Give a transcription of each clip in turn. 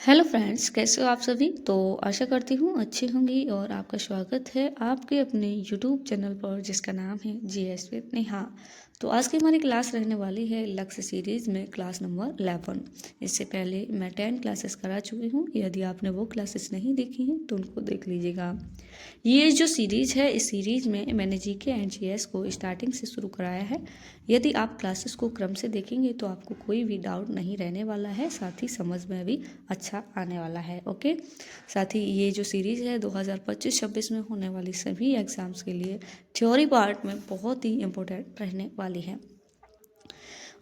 Hello friends, कैसे हो आप सभी। तो आशा करती हूँ अच्छी होंगी और आपका स्वागत है आपके अपने यूट्यूब चैनल पर जिसका नाम है जीएस विद नेहा। तो आज की हमारी क्लास रहने वाली है लक्ष्य सीरीज में क्लास नंबर 11। इससे पहले मैं 10 क्लासेस करा चुकी हूँ। यदि आपने वो क्लासेस नहीं देखी हैं तो उनको देख लीजिएगा। ये जो सीरीज है, इस सीरीज में मैंने जीके एंड जीएस को स्टार्टिंग से शुरू कराया है। यदि आप क्लासेस को क्रम से देखेंगे तो आपको कोई भी डाउट नहीं रहने वाला है, साथ ही समझ में भी अच्छा आने वाला है। ओके, साथ ही ये जो सीरीज़ है 2025-26 में होने वाली सभी एग्ज़ाम्स के लिए थ्योरी पार्ट में बहुत ही इम्पोर्टेंट रहने वाली है।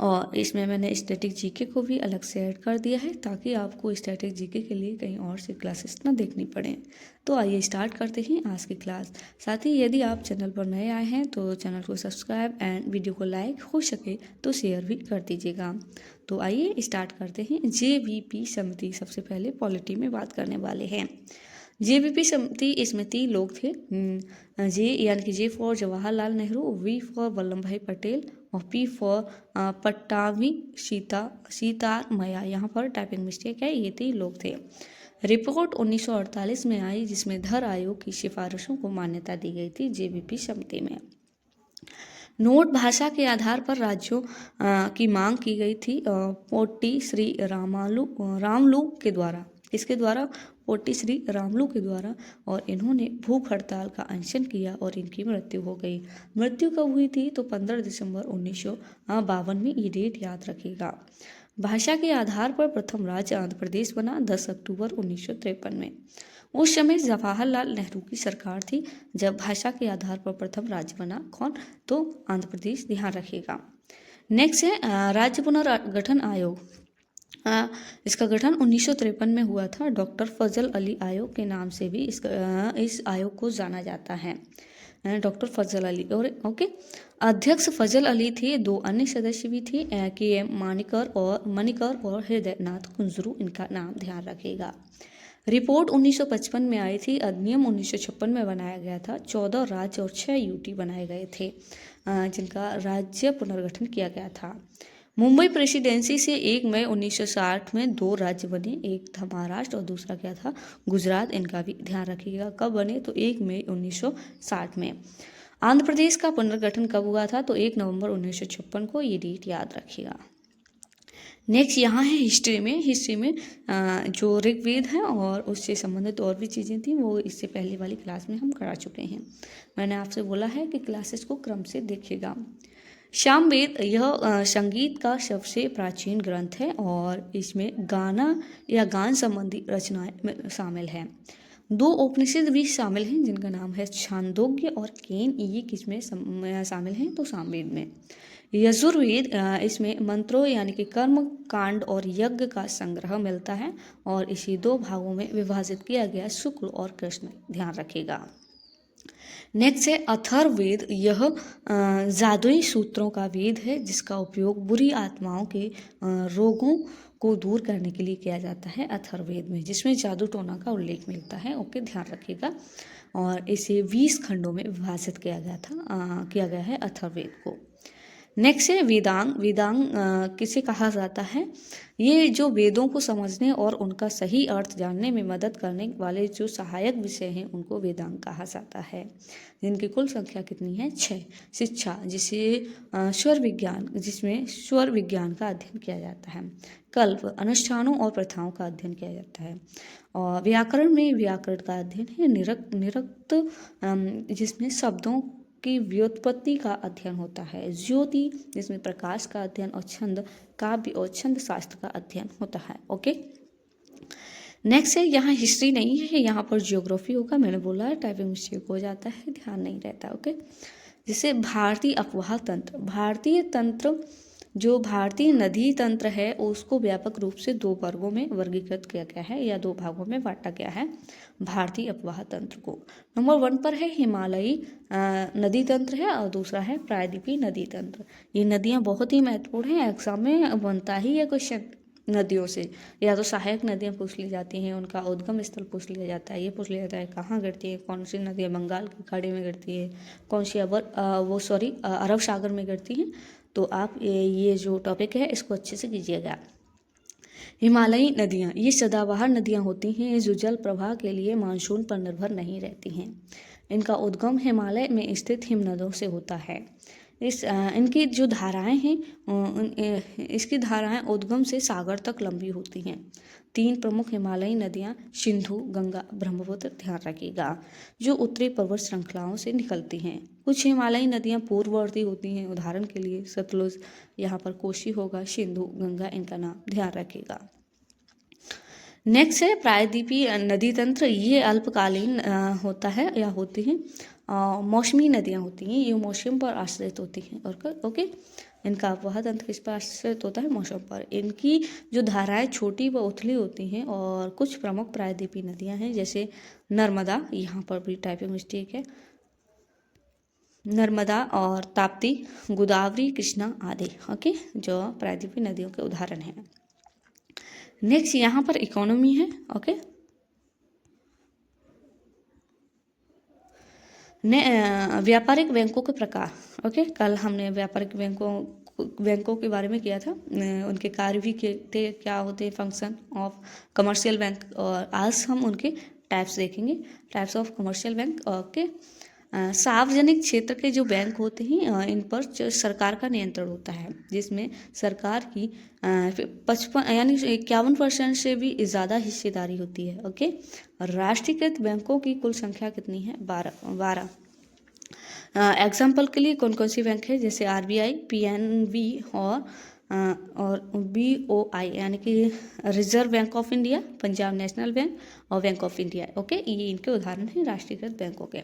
और इसमें मैंने स्टैटिक जीके को भी अलग से ऐड कर दिया है ताकि आपको स्टैटिक जीके के लिए कहीं और से क्लासेस ना देखनी पड़े। तो आइए स्टार्ट करते हैं आज की क्लास। साथ ही यदि आप चैनल पर नए आए हैं तो चैनल को सब्सक्राइब एंड वीडियो को लाइक हो सके तो शेयर भी कर दीजिएगा। तो आइए स्टार्ट करते हैं। जेवीपी समिति, सबसे पहले पॉलिटी में बात करने वाले हैं। जेवीपी समिति, इसमें 3 लोग थे। जे यानी कि J for Jawaharlal Nehru, V for Vallabhbhai Patel और पी फॉर पट्टाभी सीतारमैया। यहाँ पर टाइपिंग मिस्टेक है। ये 3 लोग थे। रिपोर्ट 1948 में आई जिसमें धर आयोग की सिफारिशों को मान्यता दी गई थी जेवीपी समिति में। नोट भाषा के आधार पर राज्यों की मांग की गई थी पोट्टी श्री रामलू के द्वारा। इसके द्वारा पोट्टी श्री रामलू के द्वारा, और इन्होंने भूख हड़ताल का अनशन किया और इनकी मृत्यु हो गई। मृत्यु कब हुई थी तो 15 दिसंबर 1952 में। ये डेट याद रखिएगा। भाषा के आधार पर प्रथम राज्य आंध्र प्रदेश बना 10 अक्टूबर 1953 में। उस समय जवाहरलाल नेहरू की सरकार थी जब भाषा के आधार पर प्रथम राज्य बना। कौन? तो आंध्र प्रदेश, ध्यान रखिएगा। नेक्स्ट है राज्य पुनर्गठन आयोग। इसका गठन 1953 में हुआ था। डॉक्टर फजल अली आयोग के नाम से भी इस आयोग को जाना जाता है। डॉक्टर फजल अली। और ओके, अध्यक्ष फजल अली थे। 2 अन्य सदस्य भी थे, के एम मणिकर और हृदयनाथ कुंजरू। इनका नाम ध्यान रखिएगा। रिपोर्ट 1955 में आई थी। अधिनियम 1956 में बनाया गया था। 14 राज्य और 6 यूटी बनाए गए थे जिनका राज्य पुनर्गठन किया गया था। मुंबई प्रेसिडेंसी से 1 मई 1960 में 2 राज्य बने। एक था महाराष्ट्र और दूसरा क्या था? गुजरात। इनका भी ध्यान रखिएगा। कब बने? तो 1 मई 1960 में। आंध्र प्रदेश का पुनर्गठन कब हुआ था? तो 1 नवंबर 1956 को। ये डेट याद रखिएगा। नेक्स्ट यहाँ है हिस्ट्री में जो ऋग्वेद है और उससे संबंधित और भी चीज़ें थी, वो इससे पहले वाली क्लास में हम करा चुके हैं। मैंने आपसे बोला है कि क्लासेस को क्रम से देखिएगा। सामवेद, यह संगीत का सबसे प्राचीन ग्रंथ है और इसमें गाना या गान संबंधी रचनाएं शामिल हैं। 2 उपनिषद भी शामिल हैं जिनका नाम है छांदोग्य और केन। ये किसमें शामिल हैं? तो सामवेद में। यजुर्वेद, इसमें मंत्रों यानी कि कर्म कांड और यज्ञ का संग्रह मिलता है और इसी 2 भागों में विभाजित किया गया, शुक्ल और कृष्ण। ध्यान रखिएगा। नेक्स्ट है अथर्ववेद। यह जादुई सूत्रों का वेद है जिसका उपयोग बुरी आत्माओं के रोगों को दूर करने के लिए किया जाता है अथर्ववेद में, जिसमें जादू टोना का उल्लेख मिलता है। ओके, ध्यान रखिएगा। और इसे 20 खंडों में विभाजित किया गया है अथर्ववेद को। नेक्स्ट है वेदांग। किसे कहा जाता है? ये जो वेदों को समझने और उनका सही अर्थ जानने में मदद करने वाले जो सहायक विषय हैं उनको वेदांग कहा जाता है, जिनकी कुल संख्या कितनी है? 6। शिक्षा, जिसमें स्वर विज्ञान का अध्ययन किया जाता है। कल्प, अनुष्ठानों और प्रथाओं का अध्ययन किया जाता है। और व्याकरण में व्याकरण का अध्ययन है। निरुक्त, जिसमें शब्दों की व्युत्पत्ति का अध्ययन होता है। ज्योति, जिसमें प्रकाश का अध्ययन, और छंद, काव्य और छंद शास्त्र का अध्ययन होता है। ओके, नेक्स्ट है यहाँ हिस्ट्री नहीं है, यहाँ पर ज्योग्राफी होगा। मैंने बोला है टाइपिंग मिस्टेक हो जाता है, ध्यान नहीं रहता। ओके, जैसे भारतीय अपवाह तंत्र। भारतीय नदी तंत्र है उसको व्यापक रूप से 2 वर्गों में वर्गीकृत किया गया है या 2 भागों में बांटा गया है भारतीय अपवाह तंत्र को। नंबर 1 पर है हिमालयी नदी तंत्र है और दूसरा है प्रायद्वीपीय नदी तंत्र। ये नदियाँ बहुत ही महत्वपूर्ण हैं, एग्जाम में बनता ही है क्वेश्चन नदियों से। या तो सहायक नदियाँ पूछ ली जाती हैं, उनका उद्गम स्थल पूछ लिया जाता है, ये पूछ लिया जाता है कहाँ गिरती है, कौन सी नदियाँ बंगाल की खाड़ी में गिरती है, कौन सी अरब सागर में गिरती हैं। तो आप ये जो टॉपिक है इसको अच्छे से कीजिएगा। हिमालयी नदियाँ ये सदाबहार नदियाँ होती हैं जो जल प्रवाह के लिए मानसून पर निर्भर नहीं रहती हैं। इनका उद्गम हिमालय में स्थित हिमनदों से होता है। इनकी जो धाराएं हैं इसकी धाराएं उद्गम से सागर तक लंबी होती हैं। 3 प्रमुख हिमालयी नदियाँ सिंधु, गंगा, ब्रह्मपुत्र, ध्यान रखिएगा, जो उत्तरी पर्वत श्रृंखलाओं से निकलती हैं। कुछ हिमालयी नदियाँ पूर्ववर्ती होती हैं, उदाहरण के लिए सतलुज, यहाँ पर कोसी होगा, सिंधु, गंगा इनका नाम ध्यान रखिएगा। नेक्स्ट है प्रायद्वीपीय नदी तंत्र। ये अल्पकालीन होता है या होती हैं। मौसमी नदियाँ होती हैं, ये मौसम पर आश्रित होती हैं। और ओके, इनका वह तंत्र किस पर आश्रित होता है? मौसम पर। इनकी जो धाराएं छोटी व उथली होती हैं। और कुछ प्रमुख प्रायद्वीपीय नदियाँ हैं जैसे नर्मदा, यहाँ पर भी टाइपिंग मिस्टेक है, नर्मदा और ताप्ती, गोदावरी, कृष्णा आदि। ओके, जो प्रायद्वीपीय नदियों के उदाहरण हैं। नेक्स्ट यहाँ पर इकोनॉमी है। ओके, व्यापारिक बैंकों के प्रकार। ओके, कल हमने व्यापारिक बैंकों के बारे में किया था, उनके कार्य भी थे, क्या होते हैं, फंक्शन ऑफ कमर्शियल बैंक। और आज हम उनके टाइप्स देखेंगे, types of commercial bank. Okay, सार्वजनिक क्षेत्र के जो बैंक होते हैं इन पर सरकार का नियंत्रण होता है, जिसमें सरकार की 55 यानी 51% से भी ज़्यादा हिस्सेदारी होती है। ओके, राष्ट्रीयकृत बैंकों की कुल संख्या कितनी है? 12। एग्जाम्पल के लिए कौन कौन सी बैंक है? जैसे RBI, PNB और BOI यानी कि reserve bank of India, Punjab national bank और बैंक ऑफ इंडिया। ओके, ये इनके उदाहरण हैं राष्ट्रीयकृत बैंकों के।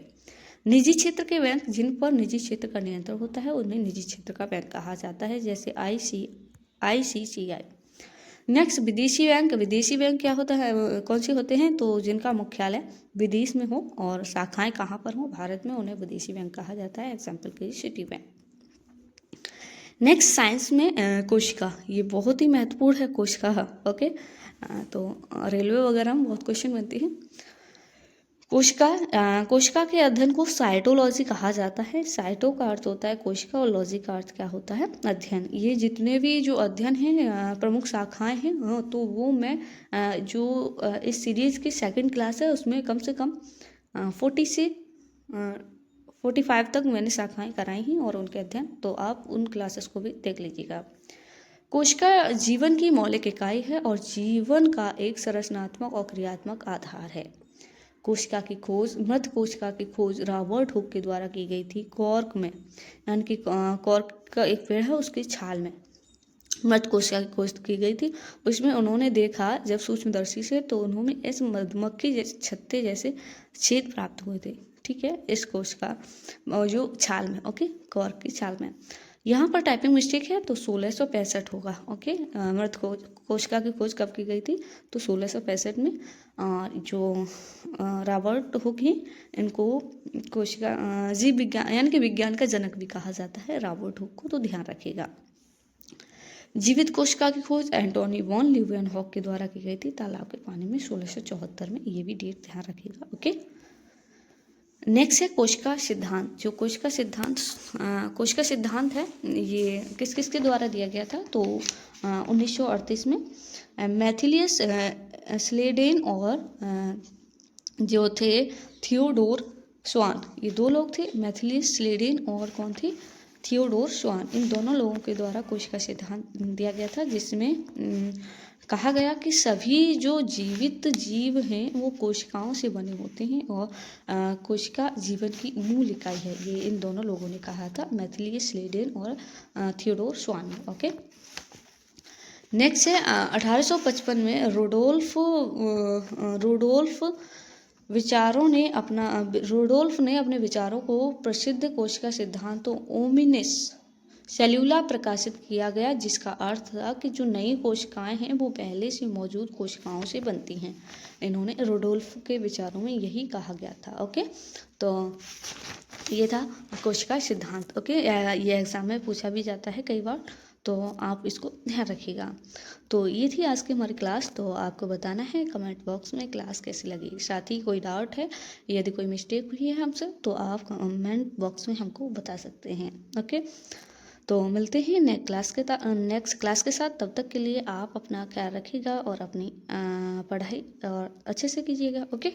निजी क्षेत्र के बैंक, जिन पर निजी क्षेत्र का नियंत्रण होता है, उन्हें निजी क्षेत्र का बैंक कहा जाता है, जैसे ICCI। नेक्स्ट विदेशी बैंक। विदेशी बैंक क्या होता है, कौन से होते हैं? तो जिनका मुख्यालय विदेश में हो और शाखाएं कहाँ पर हो? भारत में, उन्हें विदेशी बैंक कहा जाता है। एग्जाम्पल के लिए सिटी बैंक। नेक्स्ट साइंस में कोशिका, ये बहुत ही महत्वपूर्ण है कोशिका। ओके, तो रेलवे वगैरह में बहुत क्वेश्चन बनती है। कोशिका के अध्ययन को साइटोलॉजी कहा जाता है। साइटो का अर्थ होता है कोशिका और लॉजी का अर्थ क्या होता है? अध्ययन। ये जितने भी जो अध्ययन हैं प्रमुख शाखाएं हैं, तो वो मैं जो इस सीरीज की सेकंड क्लास है उसमें कम से कम 40 से 45 तक मैंने शाखाएं कराई हैं और उनके अध्ययन, तो आप उन क्लासेस को भी देख लीजिएगा। कोशिका जीवन की मौलिक इकाई है और जीवन का एक संरचनात्मक और क्रियात्मक आधार है। कोशिका की खोज, मृत कोशिका की खोज रॉबर्ट हुक के द्वारा की गई थी कॉर्क में, यानी कि कॉर्क का एक पेड़ है उसकी छाल में मृत कोशिका की खोज की गई थी। उसमें उन्होंने देखा जब सूक्ष्मदर्शी से, तो उन्होंने इस मधुमक्खी जैसे छत्ते जैसे छेद प्राप्त हुए थे। ठीक है, इस कोशिका जो छाल में। ओके, कॉर्क की छाल में। यहाँ पर टाइपिंग मिस्टेक है, तो 1665 होगा। ओके, मृत कोशिका की खोज कब की गई थी? तो 1665 में। जो रॉबर्ट हुक ही, इनको कोशिका जीव विज्ञान यानी कि विज्ञान का जनक भी कहा जाता है रॉबर्ट हुक को, तो ध्यान रखिएगा। जीवित कोशिका की खोज एंटोनी वॉन लीeuwenhoek के द्वारा की गई थी तालाब के पानी में 1674 में। ये भी डेट ध्यान रखिएगा। ओके, नेक्स्ट है कोशिका सिद्धांत। जो कोशिका सिद्धांत है, ये किस किस के द्वारा दिया गया था? तो 1938 में मैथिलियस स्लेडेन और जो थे थियोडोर स्वान, ये 2 लोग थे, मैथिलियस स्लेडेन और कौन थे? थियोडोर स्वान। इन दोनों लोगों के द्वारा कोशिका सिद्धांत दिया गया था, जिसमें कहा गया कि सभी जो जीवित जीव हैं वो कोशिकाओं से बने होते हैं और कोशिका जीवन की मूल इकाई है। ये इन दोनों लोगों ने कहा था, मैथिलियस स्लेडेन और थियोडोर स्वान ने। ओके, नेक्स्ट है 1855 में रोडोल्फ ने अपने विचारों को प्रसिद्ध कोशिका सिद्धांतों ओमिनिस सेल्यूला प्रकाशित किया गया, जिसका अर्थ था कि जो नई कोशिकाएं हैं वो पहले से मौजूद कोशिकाओं से बनती हैं। इन्होंने रोडोल्फ के विचारों में यही कहा गया था। ओके, तो ये था कोशिका सिद्धांत। ओके, ये एग्जाम में पूछा भी जाता है कई बार, तो आप इसको ध्यान रखिएगा। तो ये थी आज की हमारी क्लास। तो आपको बताना है कमेंट बॉक्स में क्लास कैसी लगी। साथ ही कोई डाउट है, यदि कोई मिस्टेक हुई है हमसे, तो आप कमेंट बॉक्स में हमको बता सकते हैं। ओके, तो मिलते हैं नेक्स्ट क्लास के साथ। तब तक के लिए आप अपना ख्याल रखिएगा और अपनी पढ़ाई और अच्छे से कीजिएगा। ओके।